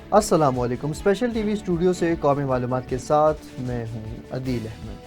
السلام علیکم۔ Special T V studio سے قومی معلومات کے ساتھ میں ہوں عدیل احمد۔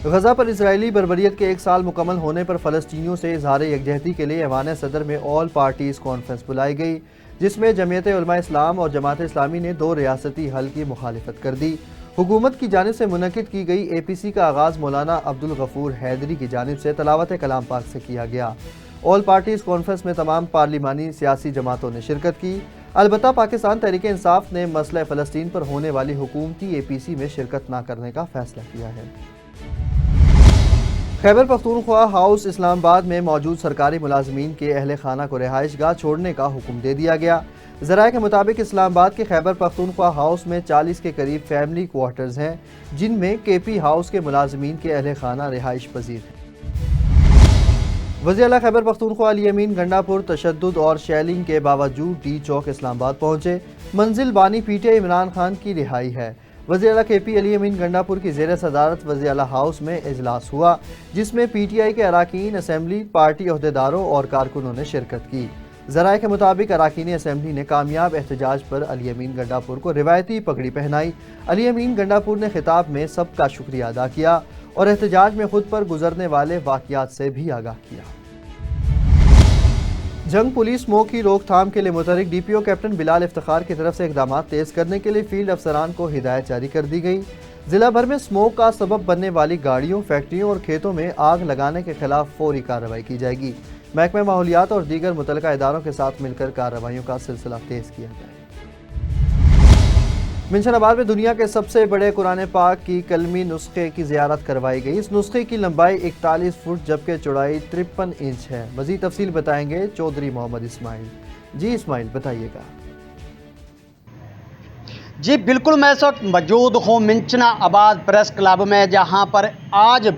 غزہ پر اسرائیلی بربریت کے 1 سال مکمل ہونے پر فلسطینیوں سے اظہار یکجہتی کے لیے ایوان صدر میں آل پارٹیز کانفرنس بلائی گئی، جس میں جمعیت علماء اسلام اور جماعت اسلامی نے 2 ریاستی حل کی مخالفت کر دی۔ حکومت کی جانب سے منعقد کی گئی اے پی سی کا آغاز مولانا عبدالغفور حیدری کی جانب سے تلاوت کلام پاک سے کیا گیا۔ آل پارٹیز کانفرنس میں تمام پارلیمانی سیاسی جماعتوں نے شرکت کی، البتہ پاکستان تحریک انصاف نے مسئلہ فلسطین پر ہونے والی حکومتی اے پی سی میں شرکت نہ کرنے کا فیصلہ کیا ہے۔ خیبر پختونخوا ہاؤس اسلام آباد میں موجود سرکاری ملازمین کے اہل خانہ کو رہائش گاہ چھوڑنے کا حکم دے دیا گیا۔ ذرائع کے مطابق اسلام آباد کے خیبر پختونخوا ہاؤس میں 40 کے قریب فیملی کوارٹرز ہیں، جن میں کے پی ہاؤس کے ملازمین کے اہل خانہ رہائش پذیر ہیں۔ وزیر اعلیٰ خیبر پختونخوا علی امین گنڈا پور تشدد اور شیلنگ کے باوجود ٹی چوک اسلام آباد پہنچے۔ منزل بانی P T I Imran Khan کی رہائی ہے۔ وزیر اعلیٰ کے پی علی امین گنڈا پور کی زیر صدارت وزیر اعلیٰ ہاؤس میں اجلاس ہوا، جس میں پی ٹی آئی کے اراکین اسمبلی، پارٹی عہدیداروں اور کارکنوں نے شرکت کی۔ ذرائع کے مطابق اراکین اسمبلی نے کامیاب احتجاج پر علی امین گنڈا پور کو روایتی پگڑی پہنائی۔ علی امین گنڈا پور نے خطاب میں سب کا شکریہ ادا کیا اور احتجاج میں خود پر گزرنے والے واقعات سے بھی آگاہ کیا۔ جنگ پولیس اسموک کی روک تھام کے لیے متحرک ڈی پی او کیپٹن بلال افتخار کی طرف سے اقدامات تیز کرنے کے لیے فیلڈ افسران کو ہدایت جاری کر دی گئی۔ ضلع بھر میں اسموک کا سبب بننے والی گاڑیوں، فیکٹریوں اور کھیتوں میں آگ لگانے کے خلاف فوری کارروائی کی جائے گی۔ محکمہ ماحولیات اور دیگر متعلقہ اداروں کے ساتھ مل کر کارروائیوں کا سلسلہ تیز کیا جائے۔ منشن آباد میں دنیا کے سب سے بڑے قرآن پاک کی کلمی نسخے کی زیارت کروائی گئی۔ اس نسخے کی لمبائی 41 فٹ جبکہ چوڑائی 53 انچ ہے۔ مزید تفصیل بتائیں گے چودھری محمد اسماعیل۔ جی اسماعیل بتائیے گا۔ جی بالکل، میں اس وقت موجود ہوں منچنا آباد پریس کلب میں، جہاں پر آج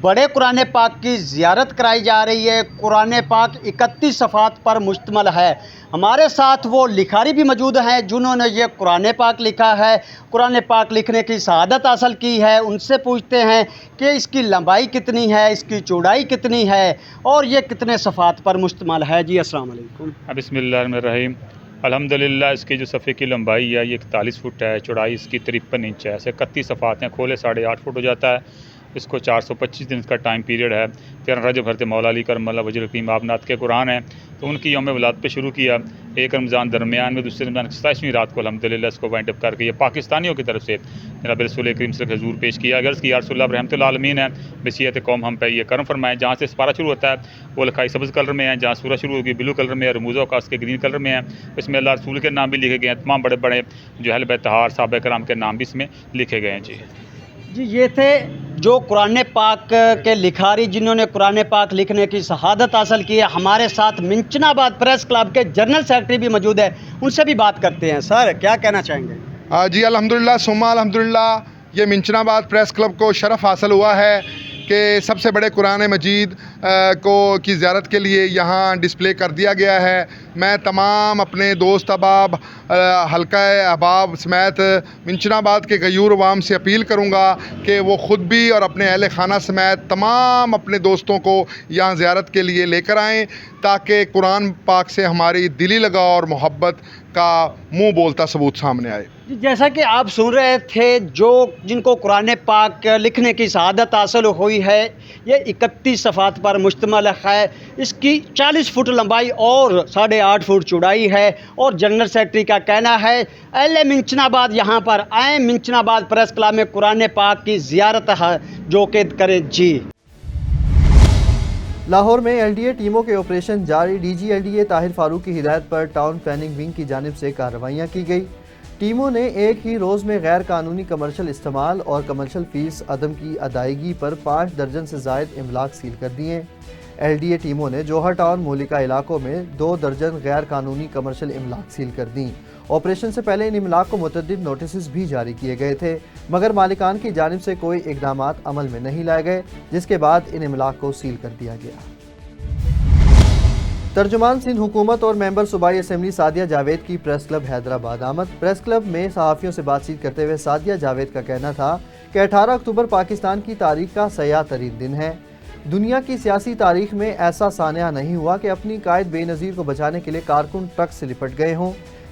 بڑے قرآن پاک کی زیارت کرائی جا رہی ہے۔ قرآن پاک 31 صفحات پر مشتمل ہے۔ ہمارے ساتھ وہ لکھاری بھی موجود ہیں جنہوں نے یہ قرآن پاک لکھا ہے، قرآن پاک لکھنے کی شہادت حاصل کی ہے۔ ان سے پوچھتے ہیں کہ اس کی لمبائی کتنی ہے، اس کی چوڑائی کتنی ہے اور یہ کتنے صفحات پر مشتمل ہے۔ جی السلام علیکم۔ بسم اللہ الرحمن الرحیم۔ الحمدللہ اس کی جو صفحے کی لمبائی ہے یہ 41 فٹ ہے، چوڑائی اس کی 53 انچ ہے، ایسے 31 صفحات ہیں، کھولے 8.5 فٹ ہو جاتا ہے۔ اس کو 425 دن کا ٹائم پیریڈ ہے۔ 13 رجب حضرت مولا علی کرم اللہ وجہ الکریم آپ نعت کے قرآن ہیں، تو ان کی یوم ولادت پہ شروع کیا۔ 1 رمضان درمیان میں، دوسرے رمضان 27ویں رات کو الحمدللہ اس کو وائنڈ اپ کر کے یہ پاکستانیوں کی طرف سے جناب رسول کریم صلی اللہ علیہ وسلم حضور پیش کیا۔ غرض کی یا رسول اللہ رحمۃ اللہ عالمین ہے، بصیت قوم ہم پہ یہ کرم فرمائیں۔ جہاں سے سپارہ شروع ہوتا ہے وہ لکھائی سبز کلر میں ہے، جہاں سورہ شروع ہوگی بلو کلر میں ہے، رموز اوقات کے گرین کلر میں ہے۔ اس میں اللہ رسول کے نام بھی لکھے گئے ہیں، تمام بڑے بڑے جو اہل بیت طہار صحابہ کرام کے نام بھی اس میں لکھے گئے ہیں۔ جی یہ تھے جو قرآن پاک کے لکھاری جنہوں نے قرآن پاک لکھنے کی شہادت حاصل کی ہے۔ ہمارے ساتھ منچنا آباد پریس کلب کے جنرل سیکرٹری بھی موجود ہے، ان سے بھی بات کرتے ہیں۔ سر کیا کہنا چاہیں گے؟ جی الحمدللہ ثم الحمدللہ، یہ منچنا آباد پریس کلب کو شرف حاصل ہوا ہے کہ سب سے بڑے قرآن مجید کی زیارت کے لیے یہاں ڈسپلے کر دیا گیا ہے۔ میں تمام اپنے دوست احباب، حلقہ احباب سمیت منچنا آباد کے غیور عوام سے اپیل کروں گا کہ وہ خود بھی اور اپنے اہل خانہ سمیت تمام اپنے دوستوں کو یہاں زیارت کے لیے لے کر آئیں، تاکہ قرآن پاک سے ہماری دلی لگاؤ اور محبت کا منہ بولتا ثبوت سامنے آئے۔ جیسا کہ آپ سن رہے تھے، جن کو قرآن پاک لکھنے کی شہادت حاصل ہوئی ہے، یہ 31 صفحات پر مشتمل ہے۔ اس کی 40 فٹ لمبائی اور 8.5 فٹ چوڑائی ہے، اور جنرل سیکرٹری کا کہنا ہے اہل منچنا آباد یہاں پر آئیں، منچنا آباد پریس کلب میں قرآن پاک کی زیارت ہے جو کہ کریں۔ جی لاہور میں ایل ڈی اے ٹیموں کے آپریشن جاری۔ D G L D A Tahir Farooq کی ہدایت پر ٹاؤن پلاننگ ونگ کی جانب سے کارروائیاں کی گئی۔ ٹیموں نے ایک ہی روز میں غیر قانونی کمرشل استعمال اور کمرشل فیس عدم کی ادائیگی پر 5 درجن سے زائد املاک سیل کر دیے۔ ایل ڈی اے ٹیموں نے جوہر ٹاؤن مہلکہ علاقوں میں 2 درجن غیر قانونی کمرشل املاک سیل کر دیں۔ آپریشن سے پہلے ان املاک کو متعدد نوٹسز بھی جاری کیے گئے تھے، مگر مالکان کی جانب سے کوئی اقدامات عمل میں نہیں لائے گئے، جس کے بعد ان املاک کو سیل کر دیا گیا۔ ترجمان سندھ حکومت اور ممبر صوبائی اسمبلی سعدیہ جاوید کی پریس کلب حیدرآباد آمد۔ پریس کلب میں صحافیوں سے بات چیت کرتے ہوئے سعدیہ جاوید کا کہنا تھا کہ 18 اکتوبر پاکستان کی تاریخ کا سیاہ ترین دن ہے۔ دنیا کی سیاسی تاریخ میں ایسا سانحہ نہیں ہوا کہ اپنی قائد بے نظیر کو بچانے کے لیے کارکن ٹرک سے لپٹ گئے ہوں۔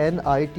NIT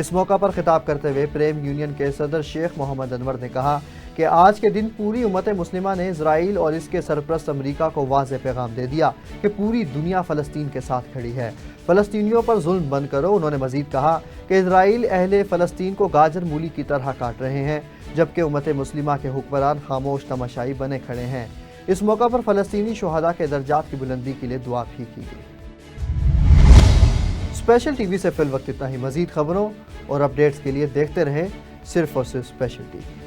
اس موقع پر خطاب کرتے ہوئے پریم یونین کے صدر شیخ محمد انور نے کہا کہ آج کے دن پوری امت مسلمہ نے اسرائیل اور اس کے سرپرست امریکہ کو واضح پیغام دے دیا کہ پوری دنیا فلسطین کے ساتھ کھڑی ہے، فلسطینیوں پر ظلم بند کرو۔ انہوں نے مزید کہا کہ اسرائیل اہل فلسطین کو گاجر مولی کی طرح کاٹ رہے ہیں، جبکہ امت مسلمہ کے حکمران خاموش تماشائی بنے کھڑے ہیں۔ اس موقع پر فلسطینی شہداء کے درجات کی بلندی کے لیے دعا بھی کی گئی۔ اسپیشل ٹی وی سے فی الوقت اتنا ہی۔ مزید خبروں اور اپڈیٹس کے لیے دیکھتے رہیں صرف اور صرف اسپیشل ٹی وی۔